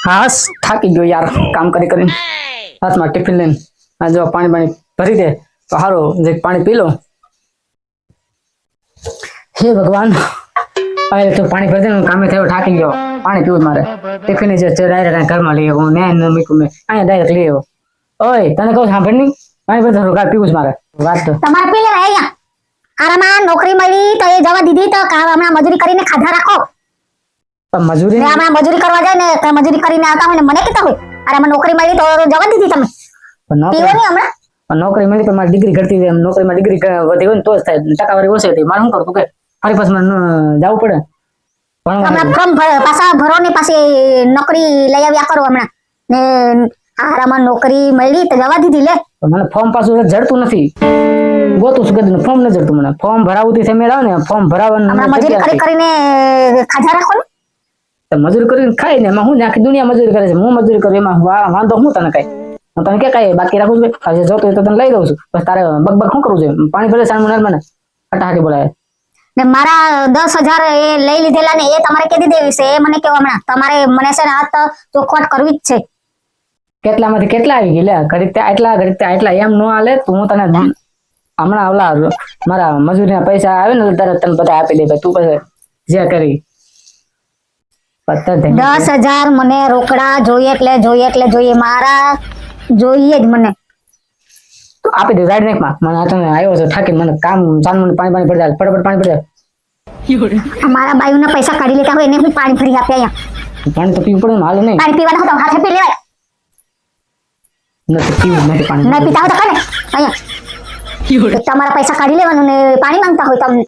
હાસ થાકી ગયો યાર કામ કરી કરીને હાથમાં ટિફિન લઈને આ જો પાણી ભરી દે તો સારું જે પાણી પી લો હે ભગવાન હવે તો પાણી ભરી દે કામે થયો થાકી ગયો પાણી પીવું મારે ટિફિન જે ડાયરેક્ટ ઘરમાં લઈ આવું ને મૂક્યું મેં અહીંયા ડાયરેક્ટ લઈ આવ્યો ઓય તને કહું સાંભળ નહીં પાણી ભરી દે પીવું જ મારે વાત તો તમારે પી લેવાય અહીંયા આરામાં નોકરી મળી તો એ જવા દીધી તો હમણાં મજૂરી કરીને ખાધા રાખો મજૂરી હમણાં મજૂરી કરવા જાય ને તો મજૂરી કરીને આવતા હોય ને મને કહેતા હોય આરામાં નોકરી મળી તો જવા દીધી તમે પીવાની હમણાં નોકરી મળી પણ મારી ડિગ્રી ઘટતી જાય નોકરીમાં ડિગ્રી વધી હોય ને તો જ થાય ટકાવારી ઓછી હતી મારે શું કરું કે ફરી પાછું જવું પડે હમણાં ફોર્મ પાછા ભરો ને પાછી નોકરી લઈ આવ્યા કરો હમણાં ને આરામાં નોકરી મળી તો જવા દીધી લે મને ફોર્મ પાછું જડતું નથી ગોતું છું કદી ફોર્મ ન જડતું મને ફોર્મ ભરાવું થી મેળ આવે ને ફોર્મ ભરાવાનું મજૂરી કરીને ખાધા રાખો ને મજૂરી કરીને ખાઈ ને એમાં હું આખી દુનિયા મજૂરી કરે છે હું મજૂરી કરું એમાં વાંધો હું તને કઈ હું તને કે કઈ બાકી રાખું છું જોતું હોય તો તને લઈ દઉં છું બસ તારે બગ શું કરવું છે પાણી ભરે સાણ મને હટાહટી બોલાય ને મારા 10,000 એ લઈ લીધેલા ને એ તમારે કેદી દેવી છે એ મને કેવો હમણાં તમારે મને છે ને આ તો ચોખવટ કરવી જ છે કેટલામાંથી કેટલા આવી ગઈ લે ઘડીક આટલા ઘડીક આટલા એમ નો આલે તો હું તને હમણાં ઓલા મારા મજૂરીના પૈસા આવે ને તરત તને બધા આપી દે તું પછી જે કરી 10,000 મને રોકડા જોઈએ જોઈએ મારા જોઈએ જ મને આપી દે રાઈડ નાખમાં મને આ તને આવ્યો છે થાકી મને કામ સાનમું પાણી પડી જાય ફટાફટ પાણી પડી જાય મારા બાયુના પૈસા કાઢી લેતા હોય એને હું પાણી ભરી આપે અહીંયા પાણી તો પીવું પડે ને હાલ નહીં પાણી પીવાના હોય તો હાથે પી લેવાય નથી પીવું નથી પાણી ના પીતા હોય તો કાને અહીંયા તમારા પૈસા કાઢી લેવાનું ને પાણી માંગતા હોય તમને